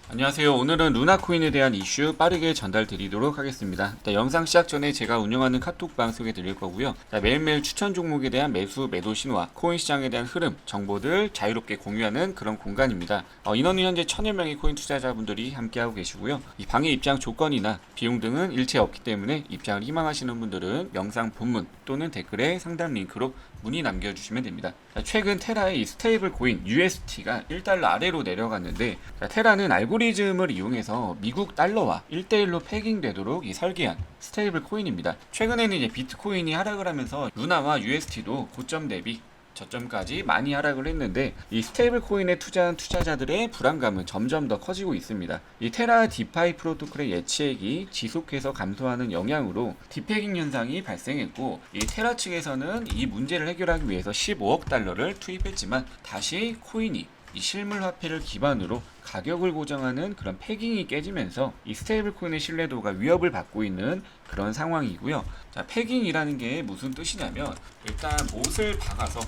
안녕하세요. 오늘은 루나코인에 대한 이슈 빠르게 전달 드리도록 하겠습니다. 영상 시작 전에 제가 운영하는 카톡방 소개 드릴 거고요. 매일매일 추천 종목에 대한 매수, 매도 신호와 코인 시장에 대한 흐름, 정보들 자유롭게 공유하는 그런 공간입니다. 인원은 현재 1000여 명의 코인 투자자분들이 함께하고 계시고요. 이 방해 입장 조건이나 비용 등은 일체 없기 때문에 입장을 희망하시는 분들은 영상 본문 또는 댓글에 상담 링크로 문의 남겨주시면 됩니다. 최근 테라의 스테이블 코인 UST가 1달러 아래로 내려갔는데, 테라는 알고리즘을 이용해서 미국 달러와 1대1로 패깅되도록 설계한 스테이블 코인입니다. 최근에는 비트코인이 하락을 하면서 루나와 UST도 고점 대비 저점까지 많이 하락을 했는데, 이 스테이블 코인에 투자한 투자자들의 불안감은 점점 더 커지고 있습니다. 이 테라 디파이 프로토콜의 예치액이 지속해서 감소하는 영향으로 디패깅 현상이 발생했고, 이 테라 측에서는 이 문제를 해결하기 위해서 15억 달러를 투입했지만 다시 코인이 이 실물 화폐를 기반으로 가격을 고정하는 그런 패깅이 깨지면서 이 스테이블 코인의 신뢰도가 위협을 받고 있는 그런 상황이고요. 자, 패깅이라는 게 무슨 뜻이냐면, 일단 못을 박아서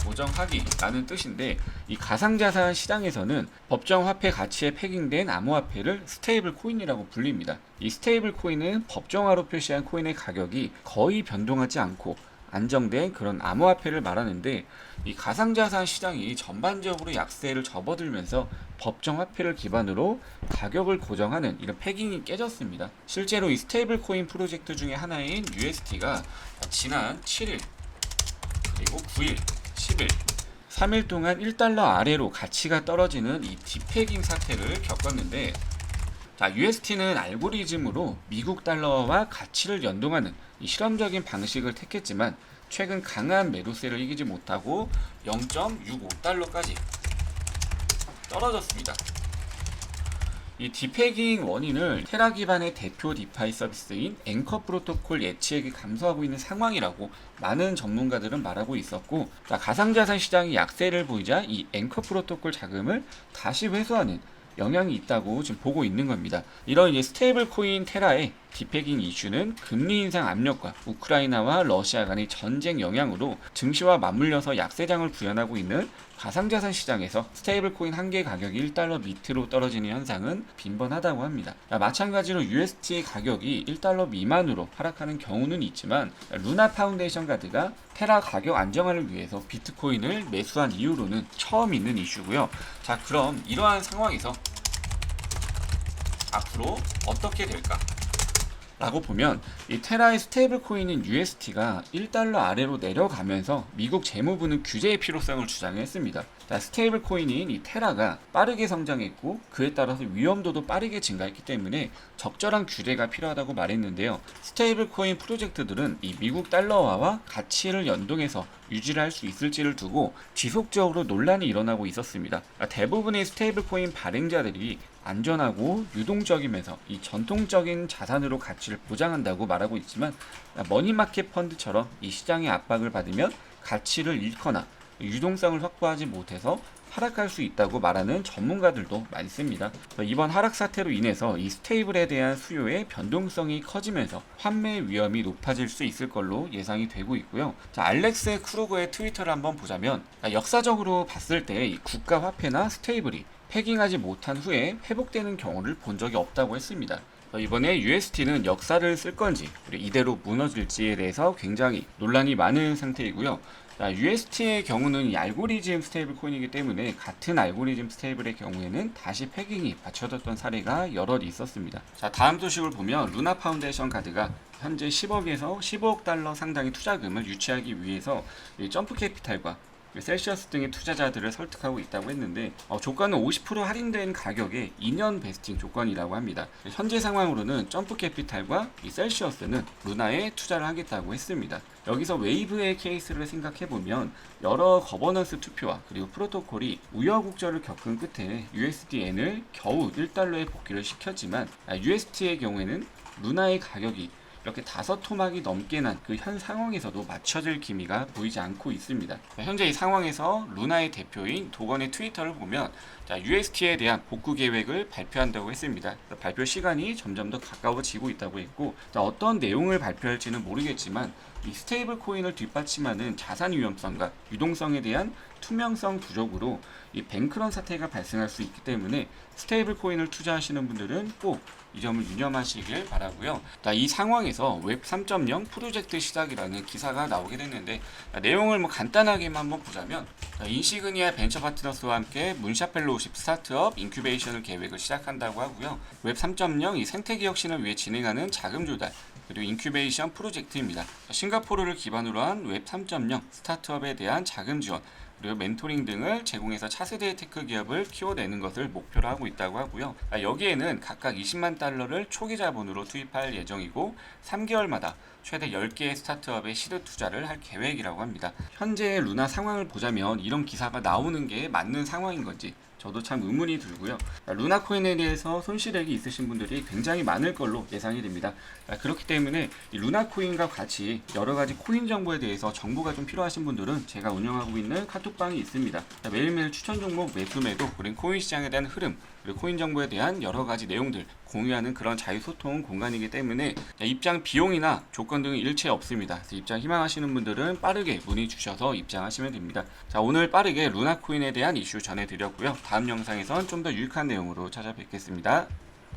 고정하기라는 뜻인데, 이 가상자산 시장에서는 법정 화폐 가치에 패깅된 암호화폐를 스테이블 코인이라고 불립니다. 이 스테이블 코인은 법정화로 표시한 코인의 가격이 거의 변동하지 않고 안정된 그런 암호화폐를 말하는데, 이 가상자산 시장이 전반적으로 약세를 접어들면서 법정화폐를 기반으로 가격을 고정하는 이런 패깅이 깨졌습니다. 실제로 이 스테이블 코인 프로젝트 중에 하나인 UST가 지난 7일 그리고 9일 10일 3일 동안 1달러 아래로 가치가 떨어지는 이 디패깅 사태를 겪었는데, UST는 알고리즘으로 미국 달러와 가치를 연동하는 이 실험적인 방식을 택했지만 최근 강한 매도세를 이기지 못하고 0.65달러까지 떨어졌습니다. 이 디패깅 원인을 테라 기반의 대표 디파이 서비스인 앵커 프로토콜 예치액이 감소하고 있는 상황이라고 많은 전문가들은 말하고 있었고, 가상자산 시장이 약세를 보이자 이 앵커 프로토콜 자금을 다시 회수하는 영향이 있다고 지금 보고 있는 겁니다. 이런 스테이블 코인 테라의 디패깅 이슈는 금리 인상 압력과 우크라이나와 러시아 간의 전쟁 영향으로 증시와 맞물려서 약세장을 구현하고 있는 가상자산 시장에서 스테이블 코인 한 개 가격이 1달러 밑으로 떨어지는 현상은 빈번하다고 합니다. 마찬가지로 UST 가격이 1달러 미만으로 하락하는 경우는 있지만, 루나 파운데이션 가드가 테라 가격 안정화를 위해서 비트코인을 매수한 이후로는 처음 있는 이슈고요. 자, 그럼 이러한 상황에서 앞으로 어떻게 될까? 라고 보면, 이 테라의 스테이블 코인인 UST가 1달러 아래로 내려가면서 미국 재무부는 규제의 필요성을 주장했습니다. 스테이블 코인인 이 테라가 빠르게 성장했고 그에 따라서 위험도도 빠르게 증가했기 때문에 적절한 규제가 필요하다고 말했는데요. 스테이블 코인 프로젝트들은 이 미국 달러화와 가치를 연동해서 유지를 할 수 있을지를 두고 지속적으로 논란이 일어나고 있었습니다. 대부분의 스테이블 코인 발행자들이 안전하고 유동적이면서 이 전통적인 자산으로 가치를 보장한다고 말하고 있지만, 머니마켓 펀드처럼 이 시장의 압박을 받으면 가치를 잃거나 유동성을 확보하지 못해서 하락할 수 있다고 말하는 전문가들도 많습니다. 이번 하락 사태로 인해서 이 스테이블에 대한 수요의 변동성이 커지면서 환매 위험이 높아질 수 있을 걸로 예상이 되고 있고요. 알렉스 크루거의 트위터를 한번 보자면, 역사적으로 봤을 때 이 국가 화폐나 스테이블이 패깅하지 못한 후에 회복되는 경우를 본 적이 없다고 했습니다. 이번에 UST는 역사를 쓸 건지 그리고 이대로 무너질지에 대해서 굉장히 논란이 많은 상태이고요. UST의 경우는 이 알고리즘 스테이블 코인이기 때문에 같은 알고리즘 스테이블의 경우에는 다시 패깅이 받쳐졌던 사례가 여럿 있었습니다. 다음 소식을 보면, 루나 파운데이션 가드가 현재 10억에서 15억 달러 상당의 투자금을 유치하기 위해서 점프 캐피탈과 셀시어스 등의 투자자들을 설득하고 있다고 했는데, 조건은 50% 할인된 가격에 2년 베스팅 조건이라고 합니다. 현재 상황으로는 점프 캐피탈과 이 셀시어스는 루나에 투자를 하겠다고 했습니다. 여기서 웨이브의 케이스를 생각해보면, 여러 거버넌스 투표와 그리고 프로토콜이 우여곡절을 겪은 끝에 USDN을 겨우 1달러에 복귀를 시켰지만, UST의 경우에는 루나의 가격이 이렇게 5토막이 넘게 난 그 현 상황에서도 맞춰질 기미가 보이지 않고 있습니다. 현재 이 상황에서 루나의 대표인 도건의 트위터를 보면, 자, UST에 대한 복구 계획을 발표한다고 했습니다. 발표 시간이 점점 더 가까워지고 있다고 했고, 자, 어떤 내용을 발표할지는 모르겠지만 이 스테이블 코인을 뒷받침하는 자산 위험성과 유동성에 대한 투명성 부족으로 이 뱅크런 사태가 발생할 수 있기 때문에 스테이블 코인을 투자하시는 분들은 꼭 이 점을 유념하시길 바라고요. 이 상황에서 웹 3.0 프로젝트 시작이라는 기사가 나오게 됐는데, 내용을 간단하게만 한번 보자면, 인시그니아 벤처 파트너스와 함께 문샷 펠로우십 스타트업 인큐베이션을 계획을 시작한다고 하고요. 웹 3.0 이 생태계 혁신을 위해 진행하는 자금 조달 그리고 인큐베이션 프로젝트입니다. 싱가포르를 기반으로 한 웹 3.0 스타트업에 대한 자금 지원 그리고 멘토링 등을 제공해서 차세대 테크 기업을 키워내는 것을 목표로 하고 있다고 하고요. 여기에는 각각 20만 달러를 초기 자본으로 투입할 예정이고 3개월마다 최대 10개의 스타트업에 시드 투자를 할 계획이라고 합니다. 현재의 루나 상황을 보자면 이런 기사가 나오는 게 맞는 상황인 건지 저도 참 의문이 들고요. 루나 코인에 대해서 손실액이 있으신 분들이 굉장히 많을 걸로 예상이 됩니다. 그렇기 때문에 이 루나 코인과 같이 여러 가지 코인 정보에 대해서 정보가 좀 필요하신 분들은 제가 운영하고 있는 카톡방이 있습니다. 매일매일 추천 종목 매수 매도 그리고 코인 시장에 대한 흐름 그리고 코인 정보에 대한 여러 가지 내용들 공유하는 그런 자유소통 공간이기 때문에 입장 비용이나 조건 등은 일체 없습니다. 그래서 입장 희망하시는 분들은 빠르게 문의 주셔서 입장하시면 됩니다. 자, 오늘 빠르게 루나 코인에 대한 이슈 전해드렸고요. 다음 영상에선 좀 더 유익한 내용으로 찾아뵙겠습니다.